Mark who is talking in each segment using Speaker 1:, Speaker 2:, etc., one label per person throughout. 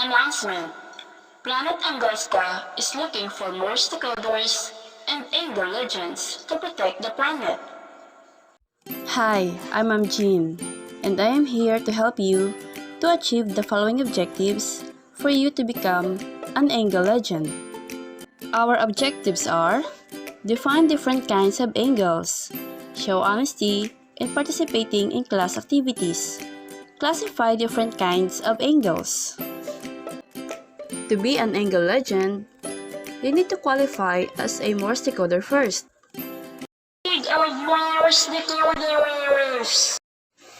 Speaker 1: Announcement: Planet Angosta is looking for more stakeholders and Angel Legends to protect the planet.
Speaker 2: Hi, I'm Amjin, and I am here to help you to achieve the following objectives for you to become an Angel Legend. Our objectives are: define different kinds of angels, show honesty in participating in class activities, classify different kinds of angels. To be an Angel Legend, you need to qualify as a Morse decoder first.
Speaker 1: League of Morse Decoders!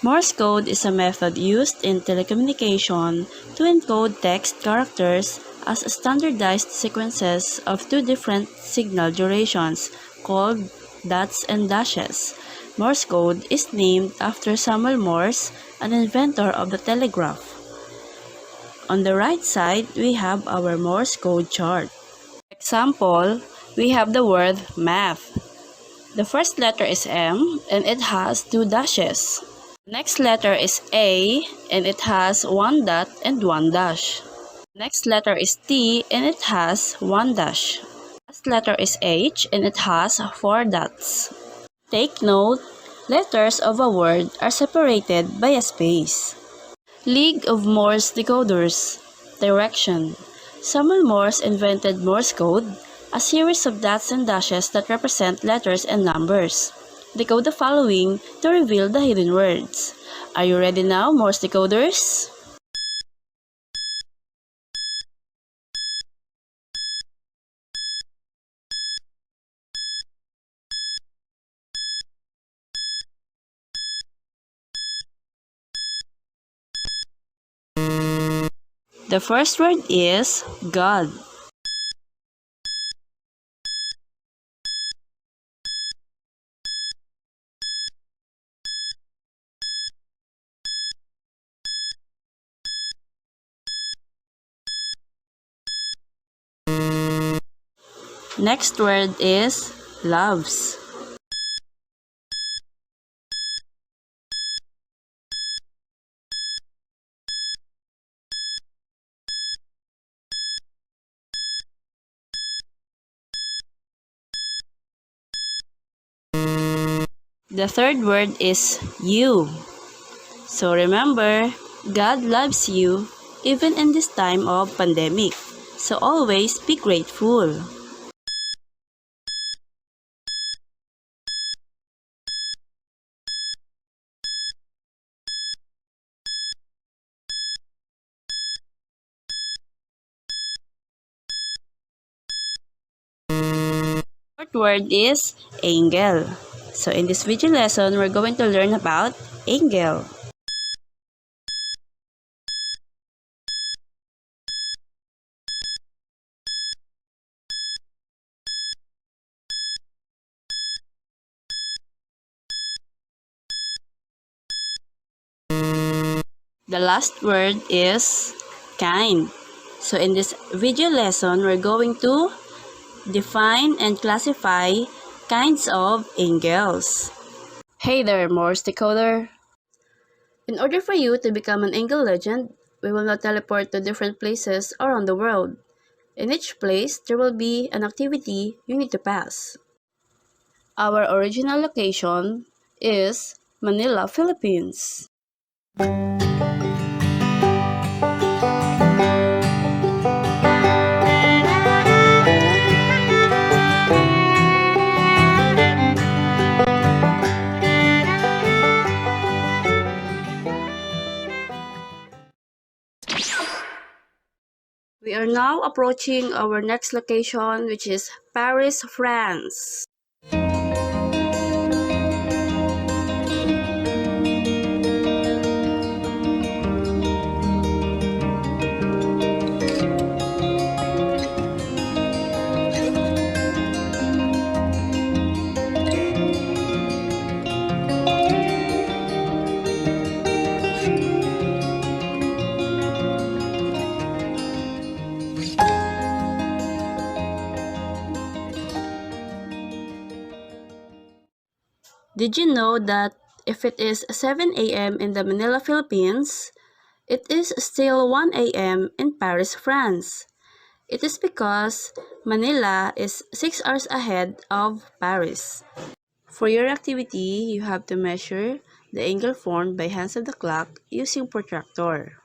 Speaker 2: Morse code is a method used in telecommunication to encode text characters as standardized sequences of two different signal durations called dots and dashes. Morse code is named after Samuel Morse, an inventor of the telegraph. On the right side, we have our Morse code chart. Example, we have the word math. The first letter is M and it has two dashes. Next letter is A and it has one dot and one dash. Next letter is T and it has one dash. Last letter is H and it has four dots. Take note, letters of a word are separated by a space. League of Morse Decoders. Direction: Samuel Morse invented Morse code, a series of dots and dashes that represent letters and numbers. Decode the following to reveal the hidden words. Are you ready now, Morse decoders? The first word is God. Next word is loves. The third word is you. So remember, God loves you even in this time of pandemic. So always be grateful. Fourth word is angel. So in this video lesson, we're going to learn about angel. The last word is kind. So in this video lesson, we're going to define and classify kinds of angels. Hey there, Morse decoder. In order for you to become an angel legend, we will now teleport to different places around the world. In each place, there will be an activity you need to pass. Our original location is Manila, Philippines. We are now approaching our next location, which is Paris, France. Did you know that if it is 7 a.m. in the Manila, Philippines, It is still 1 a.m. in Paris, France. It is because Manila is 6 hours ahead of Paris. For your activity, you have to measure the angle formed by hands of the clock using protractor.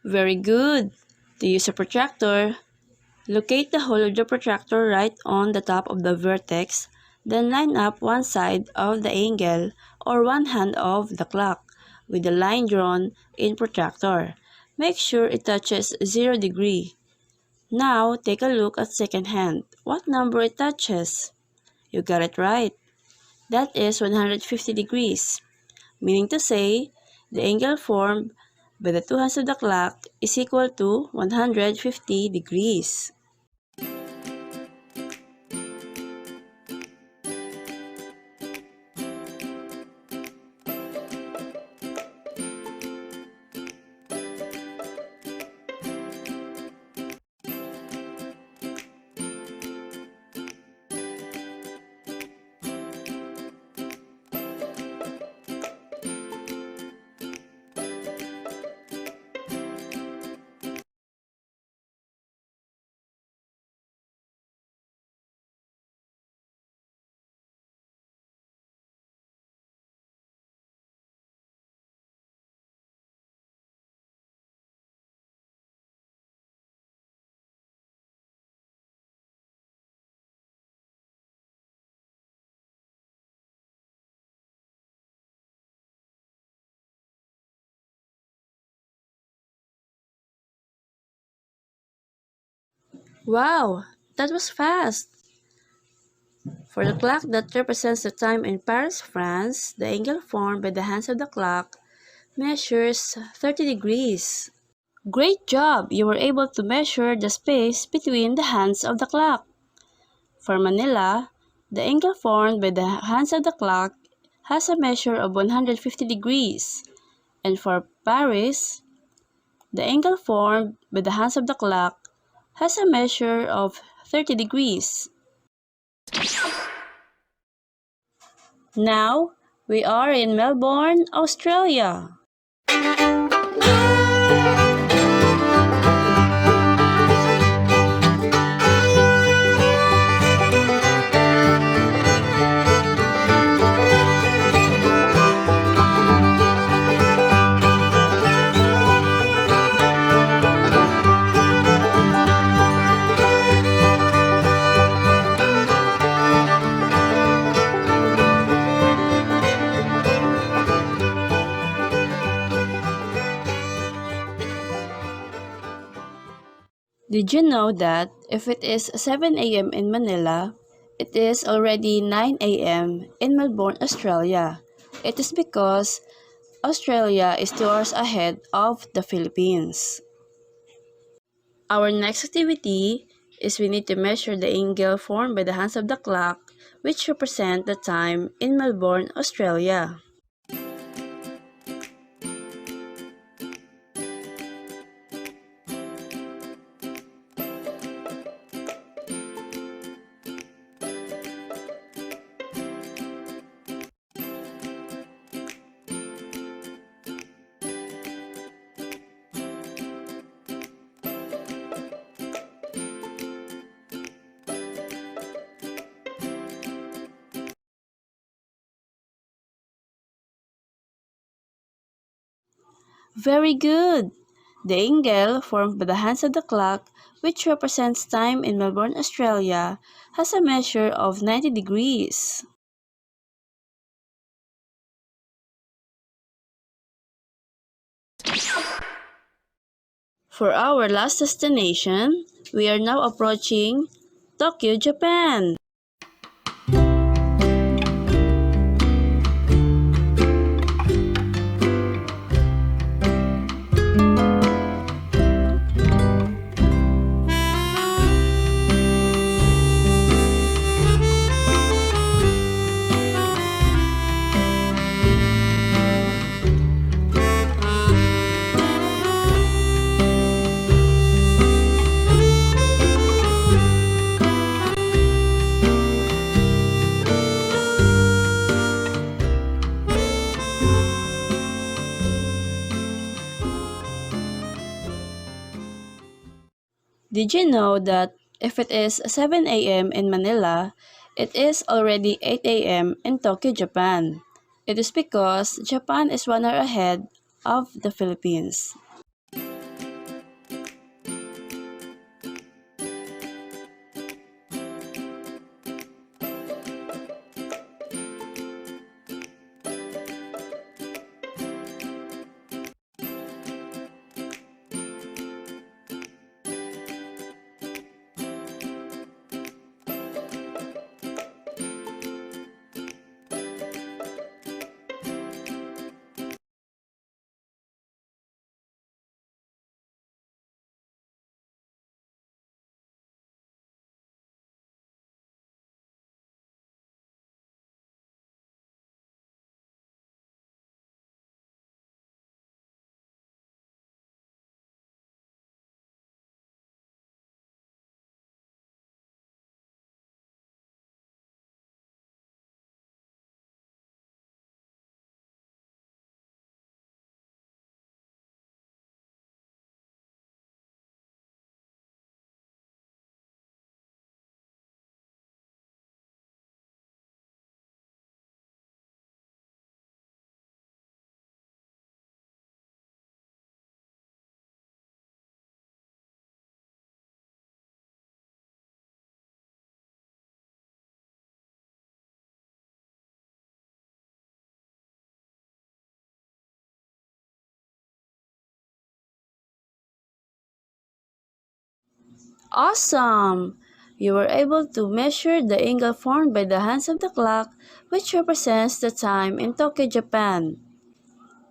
Speaker 2: Very good! To use a protractor, locate the hole of the protractor right on the top of the vertex, then line up one side of the angle or one hand of the clock with the line drawn in protractor. Make sure it touches 0 degree. Now, take a look at second hand. What number it touches? You got it right. That is 150 degrees, meaning to say, the angle formed by the two hands of the clock is equal to 150 degrees. Wow, that was fast! For the clock that represents the time in Paris, France, the angle formed by the hands of the clock measures 30 degrees. Great job! You were able to measure the space between the hands of the clock. For Manila, the angle formed by the hands of the clock has a measure of 150 degrees. And for Paris, the angle formed by the hands of the clock has a measure of 30 degrees. Now, we are in Melbourne, Australia. Did you know that if it is 7 a.m. in Manila, it is already 9 a.m. in Melbourne, Australia? It is because Australia is 2 hours ahead of the Philippines. Our next activity is we need to measure the angle formed by the hands of the clock, which represent the time in Melbourne, Australia. Very good! The angle formed by the hands of the clock, which represents time in Melbourne, Australia, has a measure of 90 degrees. For our last destination, we are now approaching Tokyo, Japan. Did you know that if it is 7 a.m. in Manila, it is already 8 a.m. in Tokyo, Japan? It is because Japan is 1 hour ahead of the Philippines. Awesome! You were able to measure the angle formed by the hands of the clock, which represents the time in Tokyo, Japan.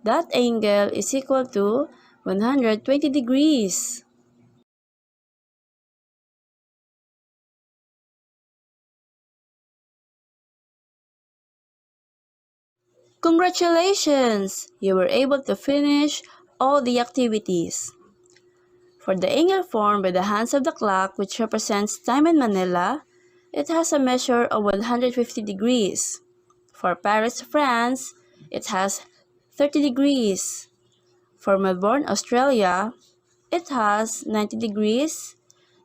Speaker 2: That angle is equal to 120 degrees. Congratulations! You were able to finish all the activities. For the angle formed by the hands of the clock, which represents time in Manila, it has a measure of 150 degrees. For Paris, France, it has 30 degrees. For Melbourne, Australia, it has 90 degrees.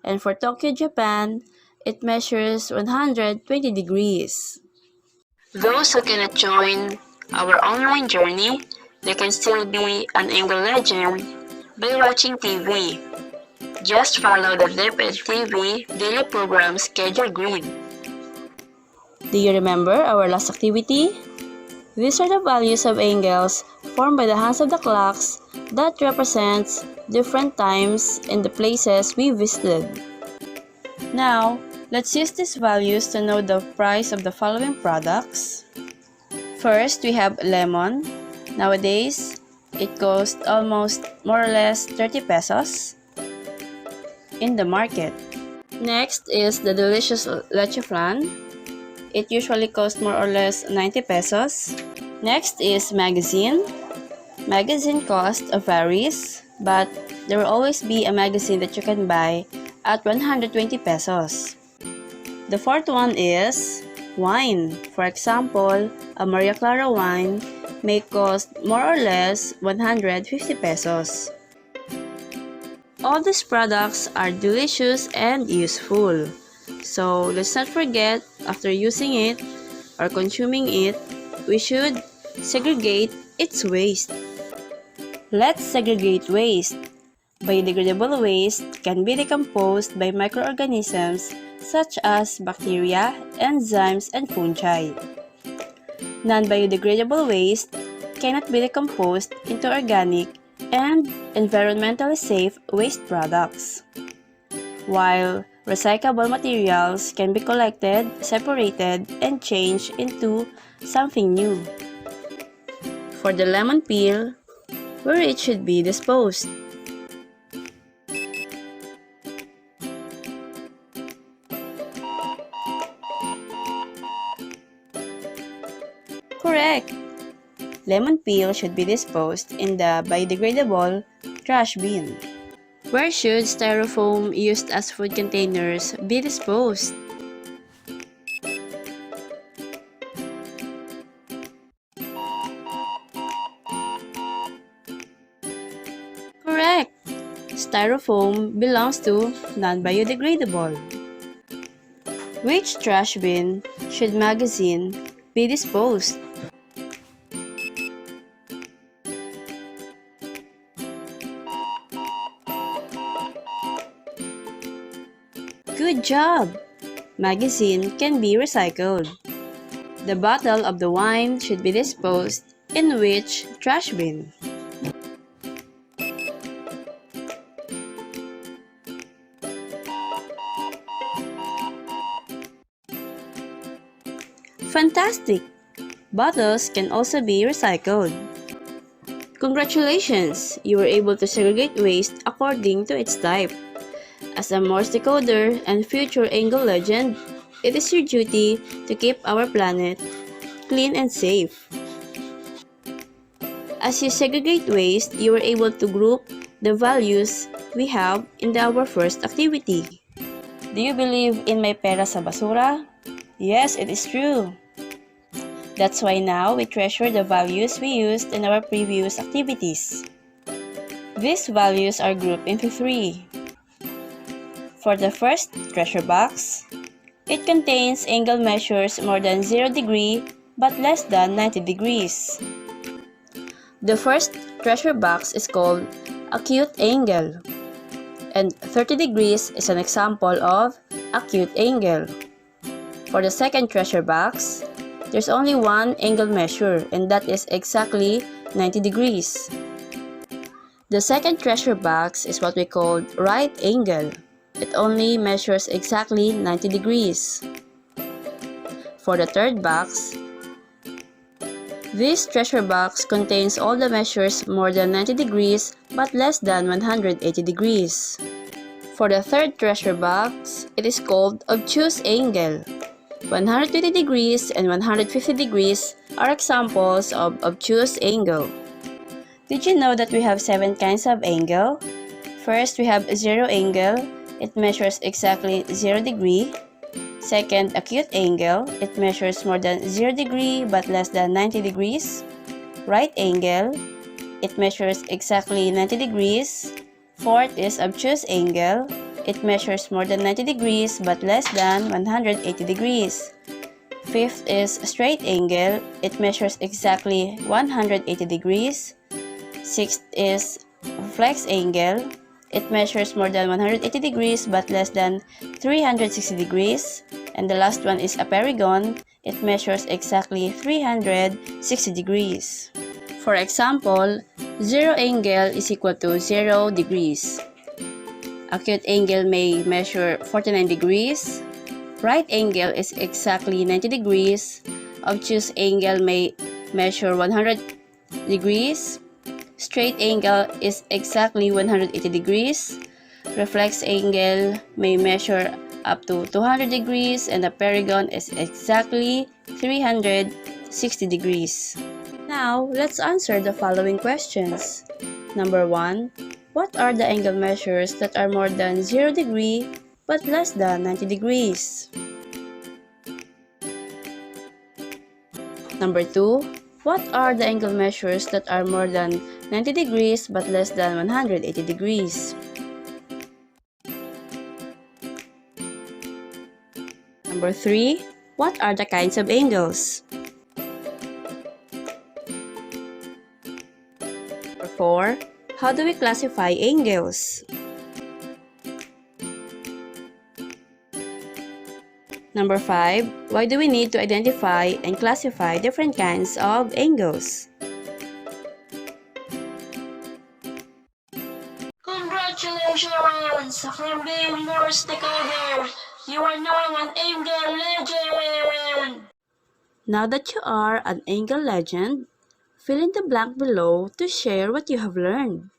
Speaker 2: And for Tokyo, Japan, it measures 120 degrees.
Speaker 1: Those who cannot join our online journey, they can still be an angle legend by watching TV. Just follow the DepEd TV daily program schedule grid.
Speaker 2: Do you remember our last activity? These are the values of angles formed by the hands of the clocks that represents different times in the places we visited. Now, let's use these values to know the price of the following products. First, we have lemon. Nowadays, it costs almost more or less 30 pesos in the market. Next is the delicious leche flan. It usually costs more or less 90 pesos. Next is magazine. Magazine cost varies, but there will always be a magazine that you can buy at 120 pesos. The fourth one is wine. For example, a Maria Clara wine may cost more or less 150 pesos. All these products are delicious and useful. So let's not forget, after using it or consuming it, we should segregate its waste. Let's segregate waste. Biodegradable waste can be decomposed by microorganisms such as bacteria, enzymes, and fungi. Non-biodegradable waste cannot be decomposed into organic and environmentally safe waste products, while recyclable materials can be collected, separated, and changed into something new. For the lemon peel, where it should be disposed. Correct! Lemon peel should be disposed in the biodegradable trash bin. Where should styrofoam used as food containers be disposed? Correct! Styrofoam belongs to non-biodegradable. Which trash bin should magazine be disposed? Good job! Magazine can be recycled. The bottle of the wine should be disposed in which trash bin? Fantastic! Bottles can also be recycled. Congratulations! You were able to segregate waste according to its type. As a Morse decoder and future Angle legend, it is your duty to keep our planet clean and safe. As you segregate waste, you were able to group the values we have in our first activity. Do you believe in may pera sa basura? Yes, it is true. That's why now we treasure the values we used in our previous activities. These values are grouped into three. For the first treasure box, it contains angle measures more than 0 degree but less than 90 degrees. The first treasure box is called acute angle, and 30 degrees is an example of acute angle. For the second treasure box, there's only one angle measure, and that is exactly 90 degrees. The second treasure box is what we call right angle. It only measures exactly 90 degrees. For the third box, this treasure box contains all the measures more than 90 degrees but less than 180 degrees. For the third treasure box, it is called obtuse angle. 120 degrees and 150 degrees are examples of obtuse angle. Did you know that we have 7 kinds of angle? First, we have zero angle. It measures exactly 0 degree. Second, acute angle. It measures more than 0 degree but less than 90 degrees. Right angle. It measures exactly 90 degrees. Fourth is obtuse angle. It measures more than 90 degrees but less than 180 degrees. Fifth is straight angle. It measures exactly 180 degrees. Sixth is flex angle. It measures more than 180 degrees but less than 360 degrees. And the last one is a perigon. It measures exactly 360 degrees. For example, zero angle is equal to 0 degrees. Acute angle may measure 49 degrees. Right angle is exactly 90 degrees. Obtuse angle may measure 100 degrees. Straight angle is exactly 180 degrees. Reflex angle may measure up to 200 degrees and the perigon is exactly 360 degrees. Now, let's answer the following questions. Number 1. What are the angle measures that are more than 0 degree but less than 90 degrees? Number 2. What are the angle measures that are more than 90 degrees but less than 180 degrees? Number 3. What are the kinds of angles? Number Number 4. How do we classify angles? Number 5. Why do we need to identify and classify different kinds of angles?
Speaker 1: Congratulations for being Morse decoder! You are now an angle legend!
Speaker 2: Now that you are an angle legend, fill in the blank below to share what you have learned.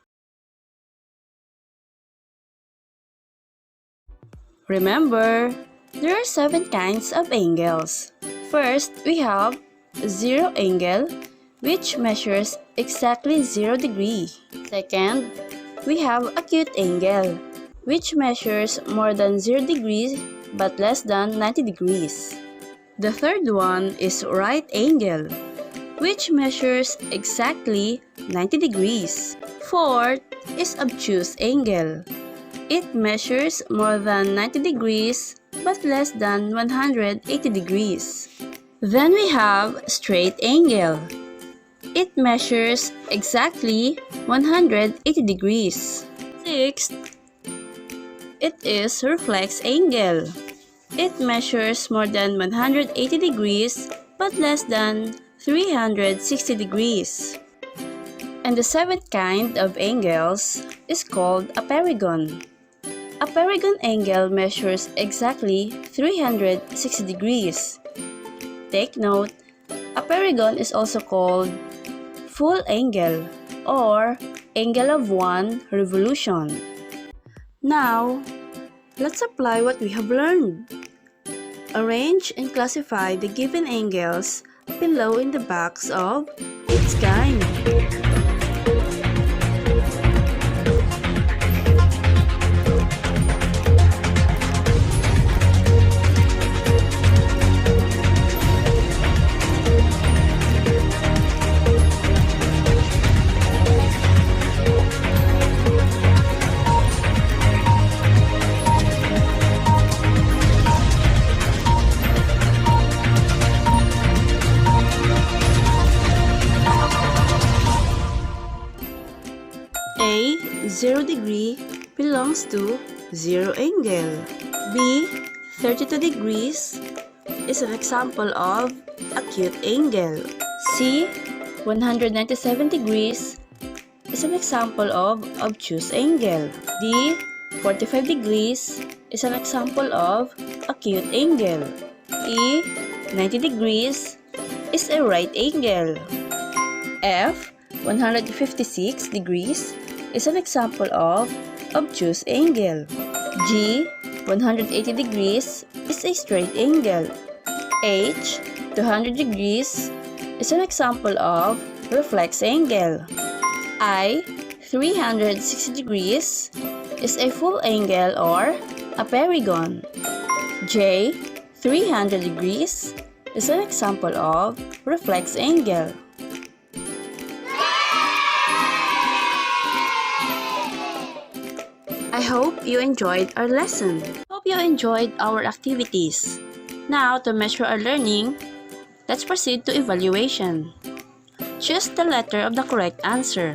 Speaker 2: Remember, there are 7 kinds of angles. First, we have zero angle, which measures exactly 0 degree. Second, we have acute angle, which measures more than 0 degrees but less than 90 degrees. The third one is right angle, which measures exactly 90 degrees. Fourth is obtuse angle. It measures more than 90 degrees but less than 180 degrees. Then we have straight angle. It measures exactly 180 degrees. Sixth, it is reflex angle. It measures more than 180 degrees but less than 360 degrees. And the 7th kind of angles is called a perigon. A perigon angle measures exactly 360 degrees. Take note, a perigon is also called full angle or angle of 1 revolution. Now, let's apply what we have learned. Arrange and classify the given angles below in the box of its kind. A. 0 degree belongs to zero angle. B. 32 degrees is an example of acute angle. C. 197 degrees is an example of obtuse angle. D. 45 degrees is an example of acute angle. E. 90 degrees is a right angle. F. 156 degrees is an example of obtuse angle. G. 180 degrees is a straight angle. H. 200 degrees is an example of reflex angle. I. 360 degrees is a full angle or a perigon. J. 300 degrees is an example of reflex angle. I hope you enjoyed our lesson. Hope you enjoyed our activities. Now, to measure our learning, let's proceed to evaluation. Choose the letter of the correct answer.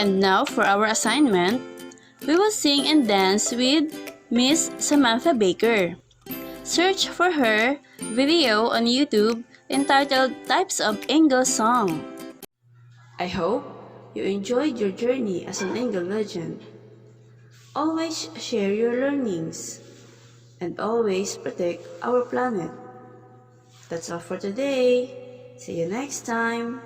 Speaker 2: And now for our assignment, we will sing and dance with Miss Samantha Baker. Search for her video on YouTube entitled Types of English Song. I hope you enjoyed your journey as an English legend. Always share your learnings and always protect our planet. That's all for today. See you next time.